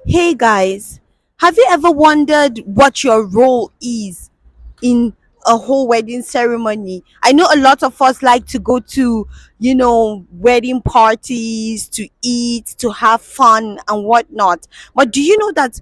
Hey guys, have you ever wondered what your role is in a whole wedding ceremony? I know a lot of us like to go to, wedding parties, to eat, to have fun and whatnot. But do you know that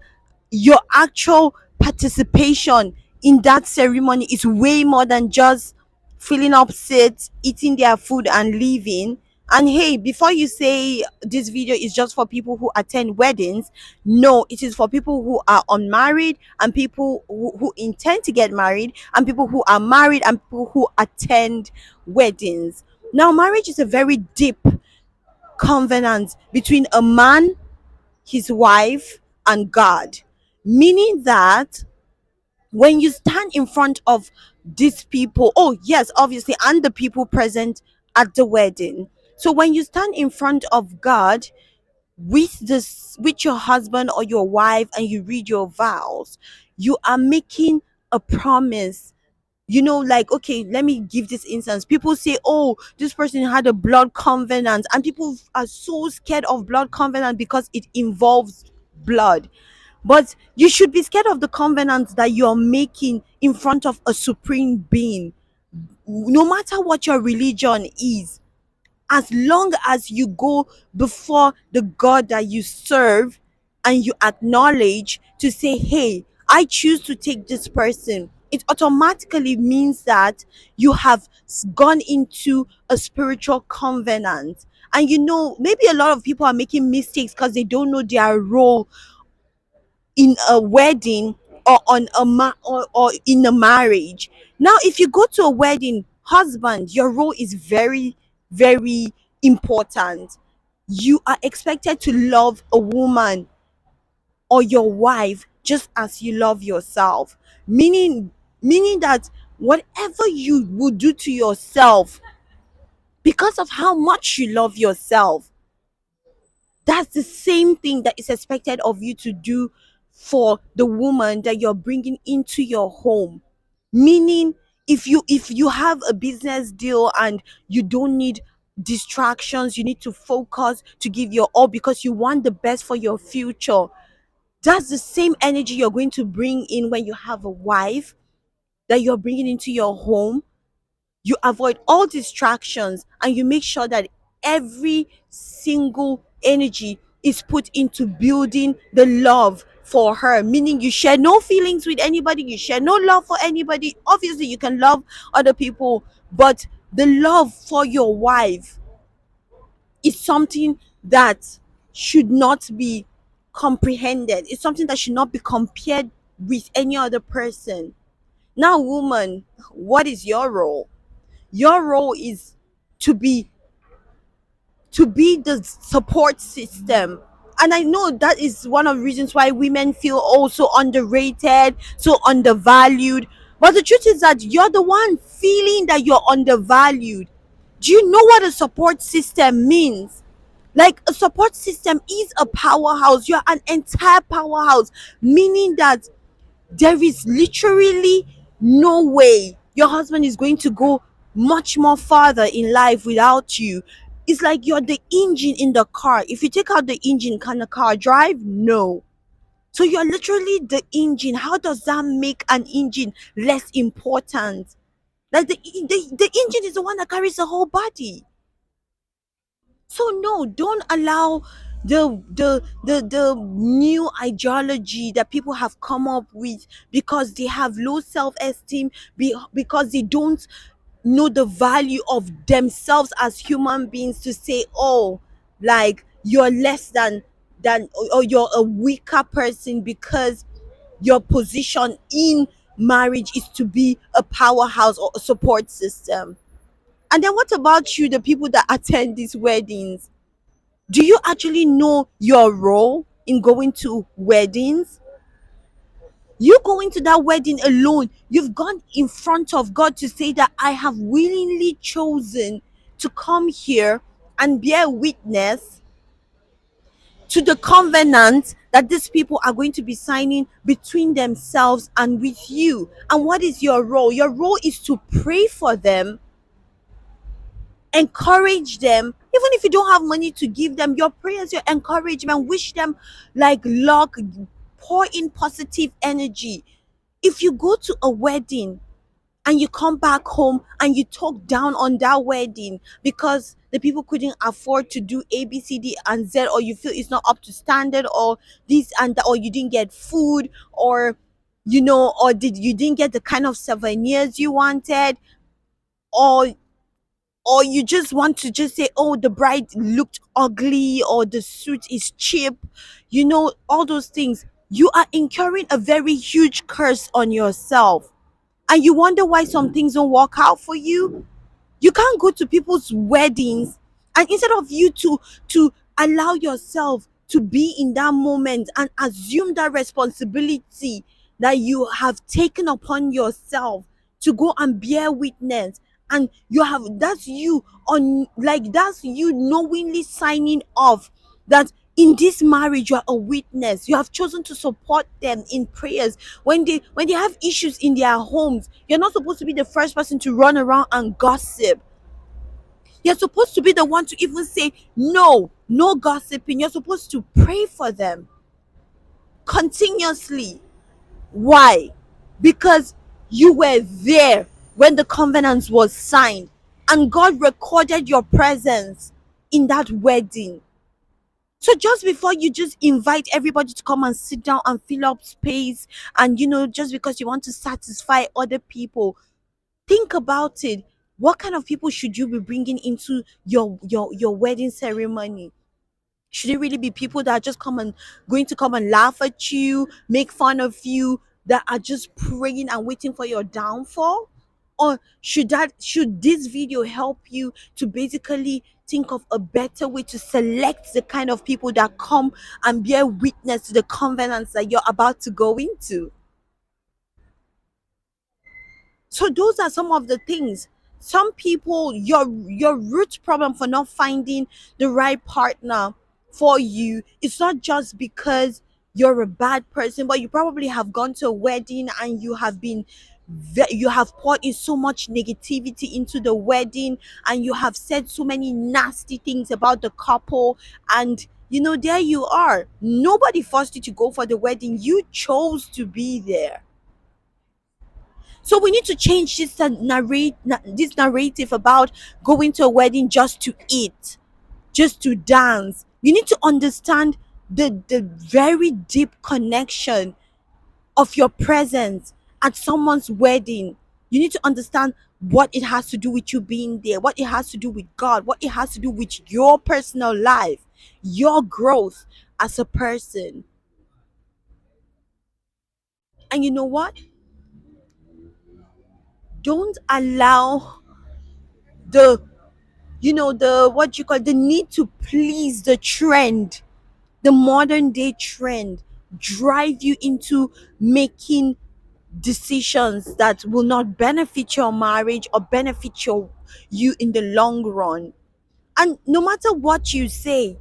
your actual participation in that ceremony is way more than just filling up seats, eating their food, and leaving? And hey, before you say this video is just for people who attend weddings, no, it is for people who are unmarried and people who intend to get married and people who are married and people who attend weddings. Now, marriage is a very deep covenant between a man, his wife, and God, meaning that when you stand in front of these people, oh yes, obviously, and the people present at the wedding. So when you stand in front of God with your husband or your wife and you read your vows, you are making a promise. Like, okay, let me give this instance. People say, oh, this person had a blood covenant, and people are so scared of blood covenant because it involves blood. But you should be scared of the covenant that you're making in front of a supreme being, no matter what your religion is. As long as you go before the God that you serve and you acknowledge to say, hey, I choose to take this person, it automatically means that you have gone into a spiritual covenant. And maybe a lot of people are making mistakes because they don't know their role in a wedding or on or in a marriage. Now, if you go to a wedding, husband, your role is very, very important. You are expected to love a woman or your wife just as you love yourself. Meaning that whatever you would do to yourself because of how much you love yourself, that's the same thing that is expected of you to do for the woman that you're bringing into your home. Meaning, if you have a business deal and you don't need distractions, you need to focus to give your all because you want the best for your future. That's the same energy you're going to bring in when you have a wife that you're bringing into your home. You avoid all distractions and you make sure that every single energy is put into building the love for her, meaning you share no feelings with anybody, you share no love for anybody. Obviously you can love other people, but the love for your wife is something that should not be comprehended. It's something that should not be compared with any other person. Now, woman, what is your role? Your role is to be the support system. And I know that is one of the reasons why women feel also underrated, so undervalued. But the truth is that you're the one feeling that you're undervalued. Do you know what a support system means? Like, a support system is a powerhouse. You're an entire powerhouse, meaning that there is literally no way your husband is going to go much more farther in life without you. It's like you're the engine in the car. If you take out the engine, can the car drive? No. So you're literally the engine. How does that make an engine less important? Like, the engine is the one that carries the whole body. So no, don't allow the new ideology that people have come up with because they have low self-esteem, because they don't know the value of themselves as human beings, to say, oh, like, you're less than or you're a weaker person because your position in marriage is to be a powerhouse or a support system. And then what about you, the people that attend these weddings? Do you actually know your role in going to weddings? You going to that wedding alone, you've gone in front of God to say that I have willingly chosen to come here and bear witness to the covenant that these people are going to be signing between themselves and with you. And what is your role? Your role is to pray for them, encourage them, Even if you don't have money to give them, your prayers, your encouragement, wish them like luck, pour in positive energy. If you go to a wedding and you come back home and you talk down on that wedding because the people couldn't afford to do A, B, C, D, and Z, or you feel it's not up to standard, or this and that, or you didn't get food, or or you didn't get the kind of souvenirs you wanted, or you just want to just say, oh, the bride looked ugly, or the suit is cheap, all those things, you are incurring a very huge curse on yourself, and you wonder why some things don't work out for you. You can't go to people's weddings, and instead of you to allow yourself to be in that moment and assume that responsibility that you have taken upon yourself to go and bear witness, and you have that's you on like that's you knowingly signing off that in this marriage you are a witness, you have chosen to support them in prayers when they have issues in their homes. You're not supposed to be the first person to run around and gossip. You're supposed to be the one to even say, no, no gossiping. You're supposed to pray for them continuously. Why? Because you were there when the covenant was signed, and God recorded your presence in that wedding. So just before you just invite everybody to come and sit down and fill up space, and just because you want to satisfy other people, think about it. What kind of people should you be bringing into your wedding ceremony? Should it really be people that are just going to come and laugh at you, make fun of you, that are just praying and waiting for your downfall? Or should this video help you to basically think of a better way to select the kind of people that come and bear witness to the covenants that you're about to go into? So those are some of the things. Some people, your root problem for not finding the right partner for you, it's not just because you're a bad person, but you probably have gone to a wedding and you have poured in so much negativity into the wedding, and you have said so many nasty things about the couple, and there you are. Nobody forced you to go for the wedding. You chose to be there. So we need to change this narrative about going to a wedding just to eat, just to dance. You need to understand the very deep connection of your presence at someone's wedding. You need to understand what it has to do with you being there, what it has to do with God, what it has to do with your personal life, your growth as a person. And you know what? Don't allow the the what you call the need to please the trend, the modern day trend, drive you into making decisions that will not benefit your marriage or benefit you in the long run. And no matter what you say,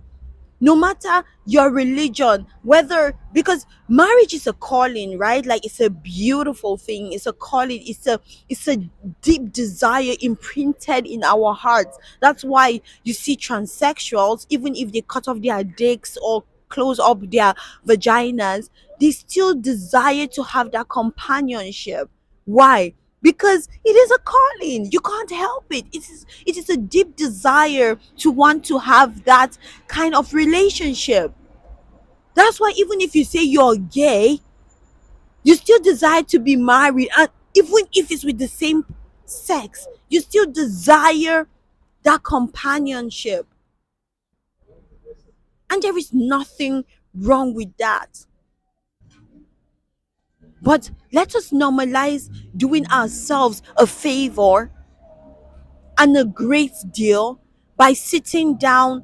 no matter your religion, whether, because marriage is a calling, right? Like, it's a beautiful thing, it's a calling, it's a deep desire imprinted in our hearts. That's why you see transsexuals, even if they cut off their dicks or close up their vaginas, they still desire to have that companionship. Why? Because it is a calling, you can't help it. It is a deep desire to want to have that kind of relationship. That's why even if you say you're gay, you still desire to be married, and even if it's with the same sex, you still desire that companionship. And there is nothing wrong with that. But let us normalize doing ourselves a favor and a great deal by sitting down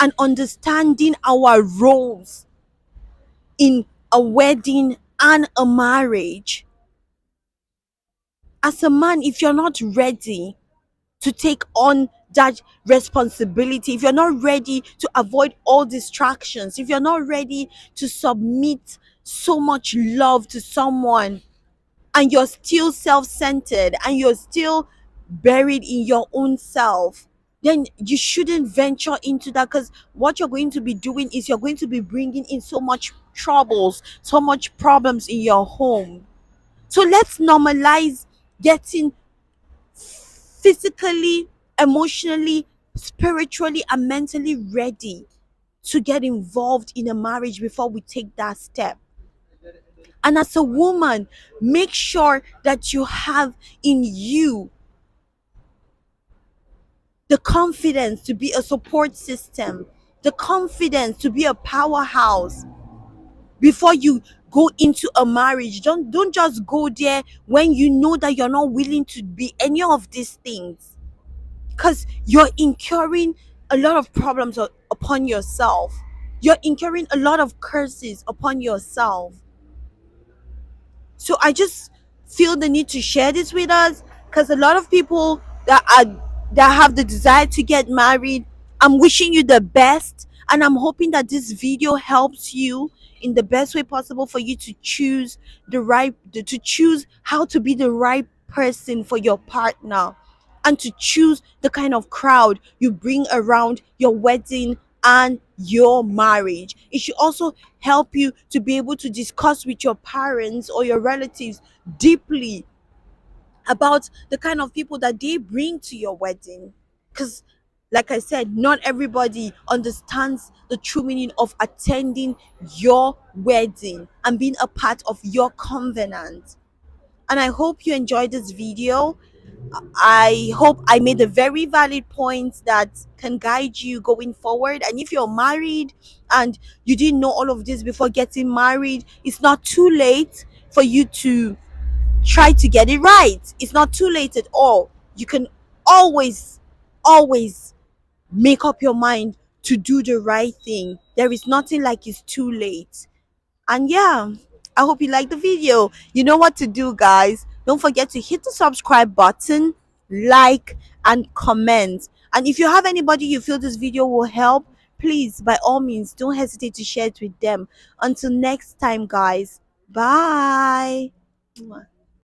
and understanding our roles in a wedding and a marriage. As a man, if you're not ready to take on that responsibility, if you're not ready to avoid all distractions, if you're not ready to submit so much love to someone, and you're still self centered and you're still buried in your own self, then you shouldn't venture into that, because what you're going to be doing is you're going to be bringing in so much troubles, so much problems in your home. So let's normalize getting physically, emotionally, spiritually, and mentally ready to get involved in a marriage before we take that step. And as a woman, make sure that you have in you the confidence to be a support system, the confidence to be a powerhouse before you go into a marriage. Don't just go there when you know that you're not willing to be any of these things, because you're incurring a lot of problems upon yourself. You're incurring a lot of curses upon yourself. So I just feel the need to share this with us, because a lot of people that have the desire to get married, I'm wishing you the best, and I'm hoping that this video helps you in the best way possible for you to choose to choose how to be the right person for your partner, and to choose the kind of crowd you bring around your wedding and your marriage. It should also help you to be able to discuss with your parents or your relatives deeply about the kind of people that they bring to your wedding. Because, like I said, not everybody understands the true meaning of attending your wedding and being a part of your covenant. And I hope you enjoyed this video. I hope I made a very valid point that can guide you going forward. And if you're married and you didn't know all of this before getting married, it's not too late for you to try to get it right. It's not too late at all. You can always, always make up your mind to do the right thing. There is nothing like it's too late. And yeah, I hope you like the video. You know what to do, guys. Don't forget to hit the subscribe button, like, and comment. And if you have anybody you feel this video will help, please, by all means, don't hesitate to share it with them. Until next time, guys. Bye.